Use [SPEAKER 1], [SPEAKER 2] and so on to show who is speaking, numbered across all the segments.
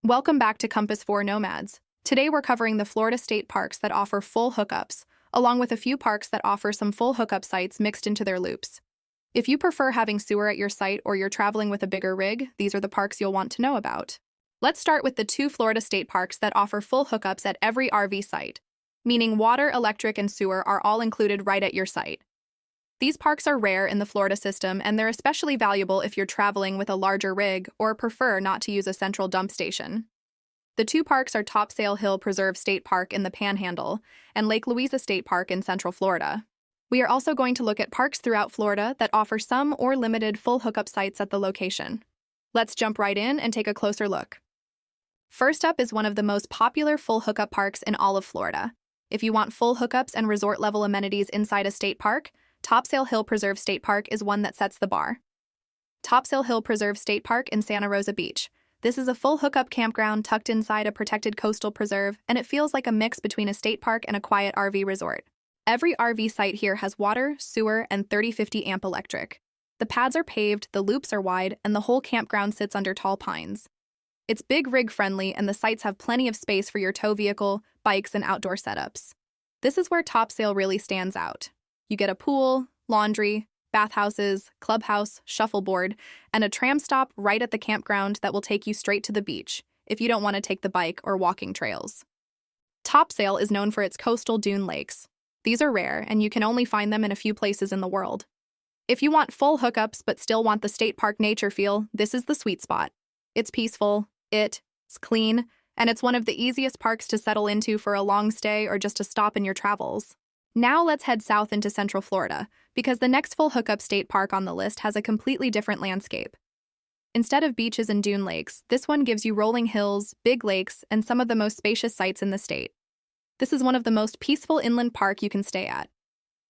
[SPEAKER 1] Welcome back to Compass 4 Nomads. Today we're covering the Florida state parks that offer full hookups, along with a few parks that offer some full hookup sites mixed into their loops. If you prefer having sewer at your site or you're traveling with a bigger rig, these are the parks you'll want to know about. Let's start with the two Florida state parks that offer full hookups at every RV site, meaning water, electric, and sewer are all included right at your site. These parks are rare in the Florida system, and they're especially valuable if you're traveling with a larger rig or prefer not to use a central dump station. The two parks are Topsail Hill Preserve State Park in the Panhandle and Lake Louisa State Park in Central Florida. We are also going to look at parks throughout Florida that offer some or limited full hookup sites at the location. Let's jump right in and take a closer look. First up is one of the most popular full hookup parks in all of Florida. If you want full hookups and resort-level amenities inside a state park, Topsail Hill Preserve State Park is one that sets the bar. Topsail Hill Preserve State Park in Santa Rosa Beach. This is a full hookup campground tucked inside a protected coastal preserve, and it feels like a mix between a state park and a quiet RV resort. Every RV site here has water, sewer, and 30-50 amp electric. The pads are paved, the loops are wide, and the whole campground sits under tall pines. It's big rig friendly, and the sites have plenty of space for your tow vehicle, bikes, and outdoor setups. This is where Topsail really stands out. You get a pool, laundry, bathhouses, clubhouse, shuffleboard, and a tram stop right at the campground that will take you straight to the beach if you don't want to take the bike or walking trails. Topsail is known for its coastal dune lakes. These are rare, and you can only find them in a few places in the world. If you want full hookups but still want the state park nature feel, this is the sweet spot. It's peaceful, it's clean, and it's one of the easiest parks to settle into for a long stay or just to stop in your travels. Now let's head south into Central Florida, because the next full hookup state park on the list has a completely different landscape. Instead of beaches and dune lakes, this one gives you rolling hills, big lakes, and some of the most spacious sites in the state. This is one of the most peaceful inland park you can stay at.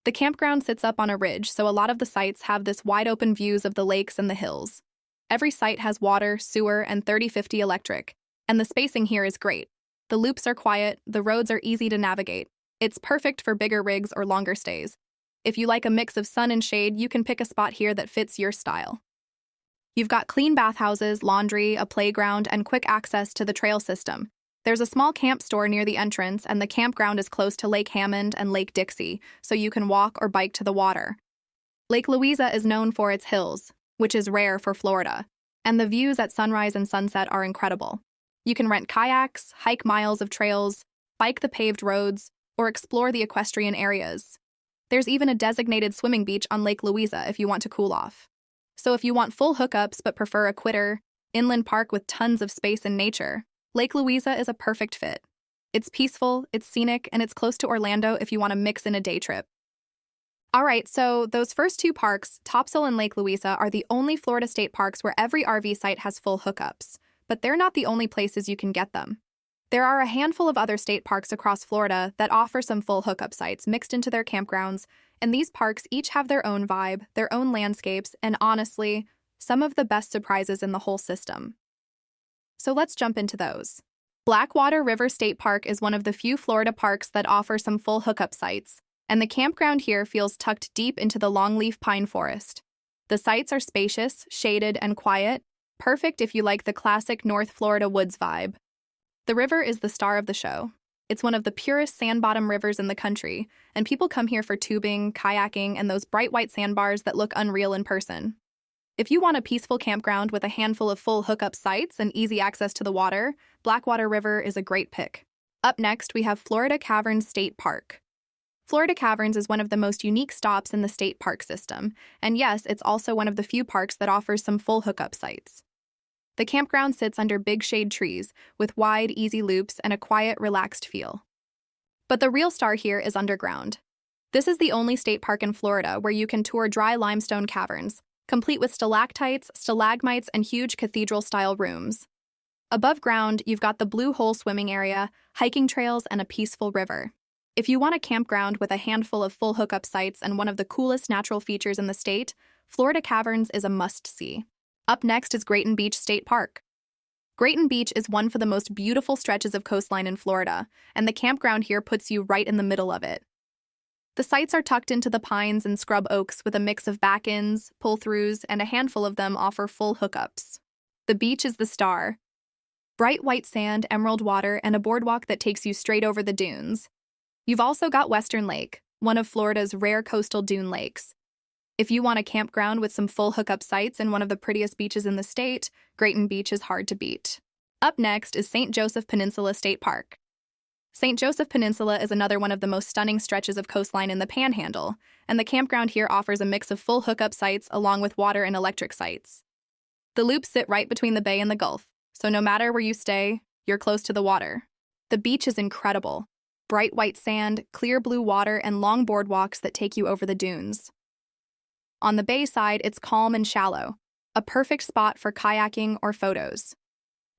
[SPEAKER 1] The campground sits up on a ridge, so a lot of the sites have this wide-open views of the lakes and the hills. Every site has water, sewer, and 30-50 electric, and the spacing here is great. The loops are quiet, the roads are easy to navigate. It's perfect for bigger rigs or longer stays. If you like a mix of sun and shade, you can pick a spot here that fits your style. You've got clean bathhouses, laundry, a playground, and quick access to the trail system. There's a small camp store near the entrance, and the campground is close to Lake Hammond and Lake Dixie, so you can walk or bike to the water. Lake Louisa is known for its hills, which is rare for Florida, and the views at sunrise and sunset are incredible. You can rent kayaks, hike miles of trails, bike the paved roads, or explore the equestrian areas. There's even a designated swimming beach on Lake Louisa if you want to cool off. So if you want full hookups but prefer a quitter, inland park with tons of space and nature, Lake Louisa is a perfect fit. It's peaceful, it's scenic, and it's close to Orlando if you want to mix in a day trip. Alright, so those first two parks, Topsail and Lake Louisa, are the only Florida state parks where every RV site has full hookups, but they're not the only places you can get them. There are a handful of other state parks across Florida that offer some full hookup sites mixed into their campgrounds, and these parks each have their own vibe, their own landscapes, and honestly, some of the best surprises in the whole system. So let's jump into those. Blackwater River State Park is one of the few Florida parks that offer some full hookup sites, and the campground here feels tucked deep into the longleaf pine forest. The sites are spacious, shaded, and quiet, perfect if you like the classic North Florida woods vibe. The river is the star of the show. It's one of the purest sand-bottom rivers in the country, and people come here for tubing, kayaking, and those bright white sandbars that look unreal in person. If you want a peaceful campground with a handful of full hookup sites and easy access to the water, Blackwater River is a great pick. Up next, we have Florida Caverns State Park. Florida Caverns is one of the most unique stops in the state park system, and yes, it's also one of the few parks that offers some full hookup sites. The campground sits under big shade trees, with wide, easy loops and a quiet, relaxed feel. But the real star here is underground. This is the only state park in Florida where you can tour dry limestone caverns, complete with stalactites, stalagmites, and huge cathedral-style rooms. Above ground, you've got the Blue Hole swimming area, hiking trails, and a peaceful river. If you want a campground with a handful of full hookup sites and one of the coolest natural features in the state, Florida Caverns is a must-see. Up next is Grayton Beach State Park. Grayton Beach is one of the most beautiful stretches of coastline in Florida, and the campground here puts you right in the middle of it. The sites are tucked into the pines and scrub oaks with a mix of back-ins, pull-throughs, and a handful of them offer full hookups. The beach is the star. bright white sand, emerald water, and a boardwalk that takes you straight over the dunes. You've also got Western Lake, one of Florida's rare coastal dune lakes. If you want a campground with some full hookup sites and one of the prettiest beaches in the state, Grayton Beach is hard to beat. Up next is St. Joseph Peninsula State Park. St. Joseph Peninsula is another one of the most stunning stretches of coastline in the Panhandle, and the campground here offers a mix of full hookup sites along with water and electric sites. The loops sit right between the bay and the Gulf, so no matter where you stay, you're close to the water. The beach is incredible. Bright white sand, clear blue water, and long boardwalks that take you over the dunes. On the bay side, it's calm and shallow, a perfect spot for kayaking or photos.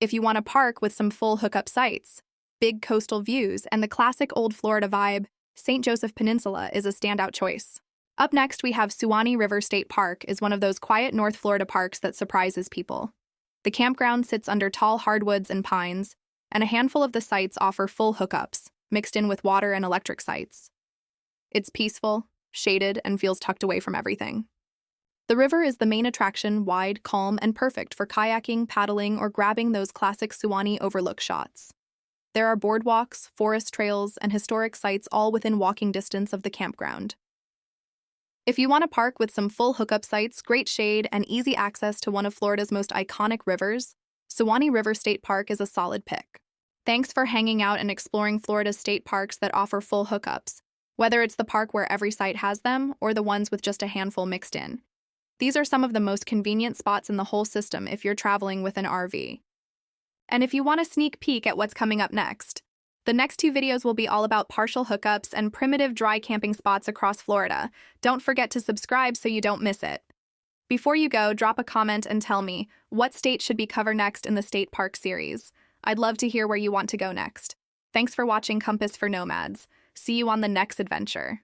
[SPEAKER 1] If you want a park with some full hookup sites, big coastal views, and the classic old Florida vibe, St. Joseph Peninsula is a standout choice. Up next, we have Suwannee River State Park is one of those quiet North Florida parks that surprises people. The campground sits under tall hardwoods and pines, and a handful of the sites offer full hookups, mixed in with water and electric sites. It's peaceful, shaded, and feels tucked away from everything. The river is the main attraction, wide, calm, and perfect for kayaking, paddling, or grabbing those classic Suwannee overlook shots. There are boardwalks, forest trails, and historic sites all within walking distance of the campground. If you want a park with some full hookup sites, great shade, and easy access to one of Florida's most iconic rivers, Suwannee River State Park is a solid pick. Thanks for hanging out and exploring Florida's state parks that offer full hookups, whether it's the park where every site has them or the ones with just a handful mixed in. These are some of the most convenient spots in the whole system if you're traveling with an RV. And if you want a sneak peek at what's coming up next, the next 2 videos will be all about partial hookups and primitive dry camping spots across Florida. Don't forget to subscribe so you don't miss it. Before you go, drop a comment and tell me what state should be covered next in the State Park series. I'd love to hear where you want to go next. Thanks for watching Compass for Nomads. See you on the next adventure.